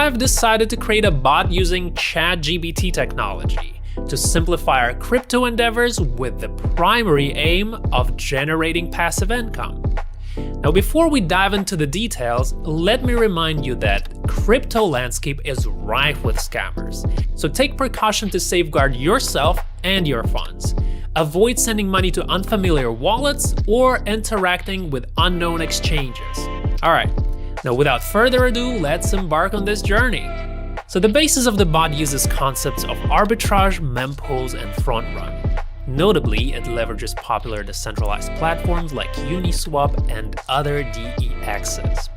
I've decided to create a bot using Chat GPT technology to simplify our crypto endeavors with the primary aim of generating passive income. Now, before we dive into the details, let me remind you that crypto landscape is rife with scammers. So take precaution to safeguard yourself and your funds. Avoid sending money to unfamiliar wallets or interacting with unknown exchanges. All right, now without further ado, let's embark on this journey. So the basis of the bot uses concepts of arbitrage, mempools, and front run. Notably, it leverages popular decentralized platforms like Uniswap and other DEXs.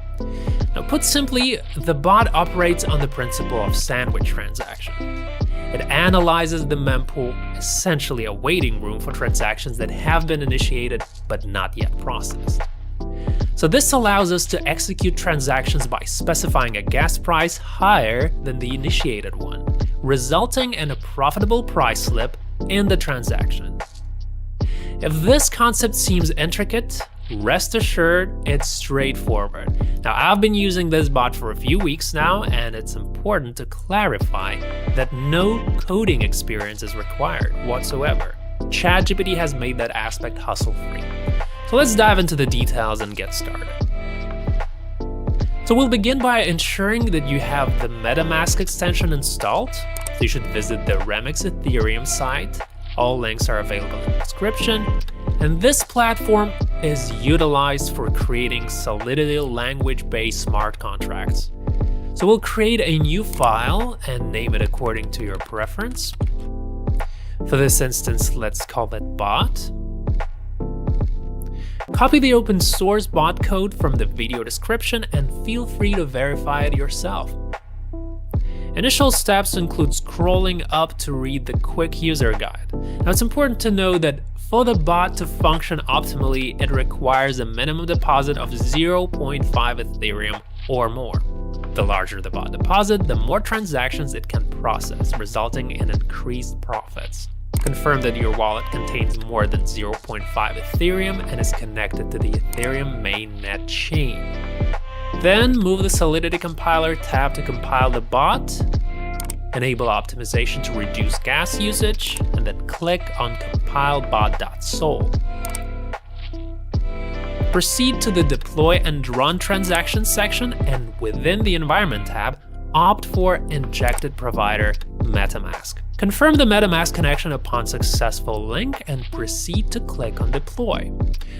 Now, put simply, the bot operates on the principle of sandwich transaction. It analyzes the mempool, essentially a waiting room for transactions that have been initiated but not yet processed. So this allows us to execute transactions by specifying a gas price higher than the initiated one, resulting in a profitable price slip in the transaction. If this concept seems intricate, rest assured it's straightforward. Now, I've been using this bot for a few weeks now, and it's important to clarify that no coding experience is required whatsoever. ChatGPT has made that aspect hustle-free. So let's dive into the details and get started. So we'll begin by ensuring that you have the MetaMask extension installed. So you should visit the Remix Ethereum site. All links are available in the description. And this platform is utilized for creating Solidity language-based smart contracts. So we'll create a new file and name it according to your preference. For this instance, let's call it bot. Copy the open source bot code from the video description and feel free to verify it yourself. Initial steps include scrolling up to read the quick user guide. Now, it's important to know that for the bot to function optimally, it requires a minimum deposit of 0.5 Ethereum or more. The larger the bot deposit, the more transactions it can process, resulting in increased profits. Confirm that your wallet contains more than 0.5 Ethereum and is connected to the Ethereum mainnet chain. Then move the Solidity compiler tab to compile the bot, enable optimization to reduce gas usage, and then click on compile bot.sol. Proceed to the deploy and run transactions section, and within the environment tab, opt for Injected Provider MetaMask. Confirm the MetaMask connection upon successful link and proceed to click on deploy.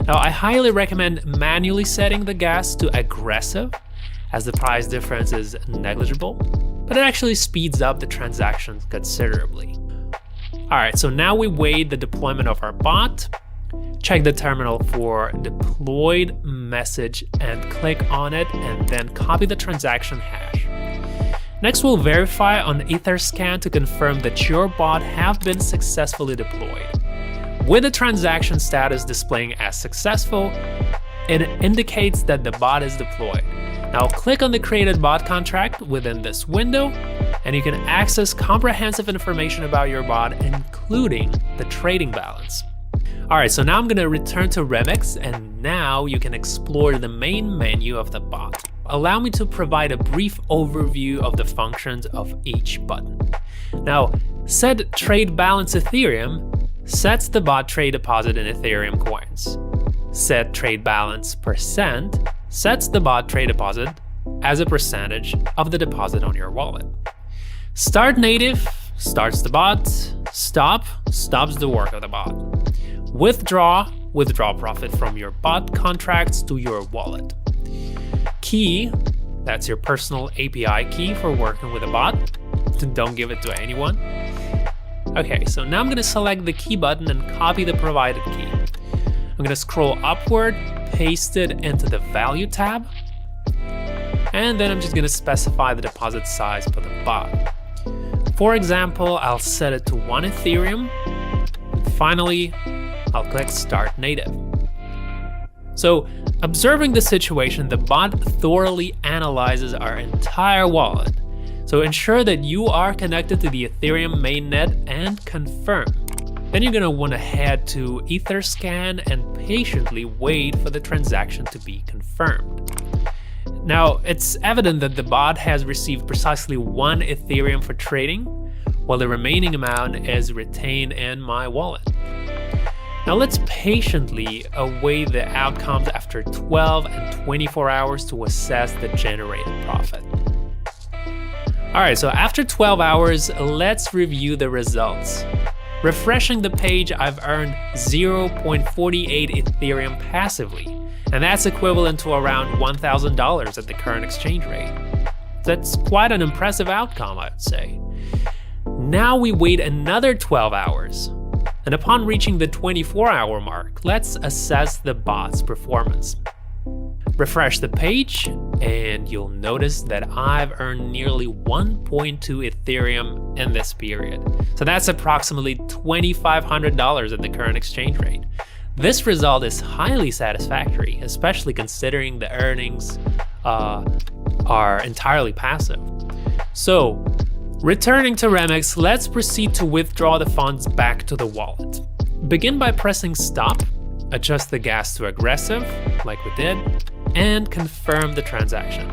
Now, I highly recommend manually setting the gas to aggressive, as the price difference is negligible, but it actually speeds up the transactions considerably. All right, so now we wait the deployment of our bot. Check the terminal for deployed message and click on it, and then copy the transaction hash. Next, we'll verify on Etherscan to confirm that your bot have been successfully deployed. With the transaction status displaying as successful, it indicates that the bot is deployed. Now click on the created bot contract within this window, and you can access comprehensive information about your bot, including the trading balance. All right, so now I'm gonna return to Remix, and now you can explore the main menu of the bot. Allow me to provide a brief overview of the functions of each button. Now, set trade balance Ethereum sets the bot trade deposit in Ethereum coins. Set trade balance percent sets the bot trade deposit as a percentage of the deposit on your wallet. Start native starts the bot. Stop stops the work of the bot. Withdraw profit from your bot contracts to your wallet. Key, that's your personal API key for working with a bot. Don't give it to anyone. Okay, so now I'm gonna select the key button and copy the provided key. I'm gonna scroll upward, paste it into the value tab, and then I'm just gonna specify the deposit size for the bot. For example, I'll set it to 1 Ethereum. And finally, I'll click Start Native. So, observing the situation, the bot thoroughly analyzes our entire wallet. So ensure that you are connected to the Ethereum mainnet and confirm. Then you're gonna wanna head to Etherscan and patiently wait for the transaction to be confirmed. Now, it's evident that the bot has received precisely 1 Ethereum for trading, while the remaining amount is retained in my wallet. Now let's patiently await the outcomes after 12 and 24 hours to assess the generated profit. Alright, so after 12 hours, let's review the results. Refreshing the page, I've earned 0.48 Ethereum passively, and that's equivalent to around $1,000 at the current exchange rate. That's quite an impressive outcome, I would say. Now we wait another 12 hours, and upon reaching the 24-hour mark, let's assess the bot's performance. Refresh the page, and you'll notice that I've earned nearly 1.2 Ethereum in this period. So that's approximately $2,500 at the current exchange rate. This result is highly satisfactory, especially considering the earnings are entirely passive. So, returning to Remix, let's proceed to withdraw the funds back to the wallet. Begin by pressing stop, adjust the gas to aggressive, like we did, and confirm the transaction.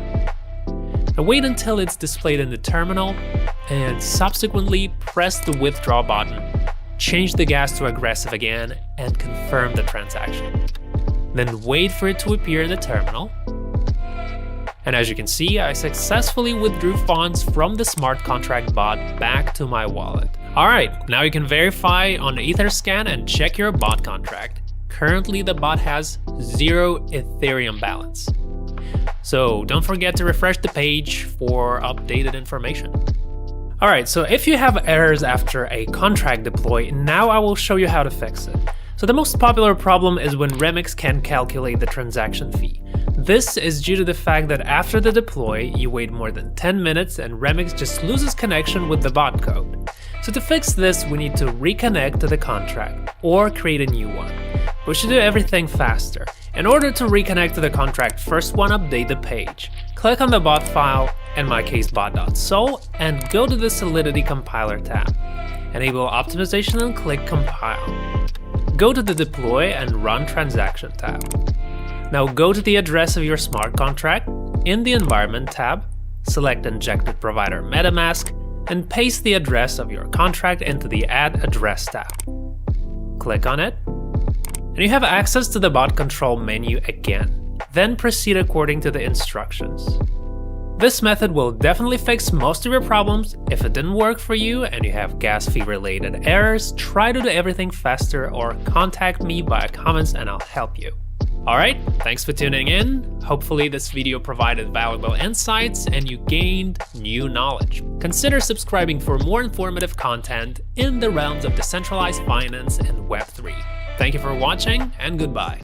Now wait until it's displayed in the terminal, and subsequently press the withdraw button, change the gas to aggressive again, and confirm the transaction. Then wait for it to appear in the terminal. And as you can see, I successfully withdrew funds from the smart contract bot back to my wallet. Alright, now you can verify on Etherscan and check your bot contract. Currently the bot has 0 Ethereum balance. So don't forget to refresh the page for updated information. Alright, so if you have errors after a contract deploy, now I will show you how to fix it. So the most popular problem is when Remix can't calculate the transaction fee. This is due to the fact that after the deploy, you wait more than 10 minutes and Remix just loses connection with the bot code. So to fix this, we need to reconnect to the contract or create a new one. We should do everything faster. In order to reconnect to the contract, first update the page. Click on the bot file, in my case bot.sol, and go to the Solidity compiler tab. Enable optimization and click compile. Go to the deploy and run transaction tab. Now go to the address of your smart contract, in the environment tab, select Injected Provider MetaMask, and paste the address of your contract into the add address tab. Click on it, and you have access to the bot control menu again. Then proceed according to the instructions. This method will definitely fix most of your problems. If it didn't work for you and you have gas fee related errors, try to do everything faster or contact me via comments and I'll help you. Alright, thanks for tuning in. Hopefully this video provided valuable insights and you gained new knowledge. Consider subscribing for more informative content in the realms of decentralized finance and Web3. Thank you for watching and goodbye.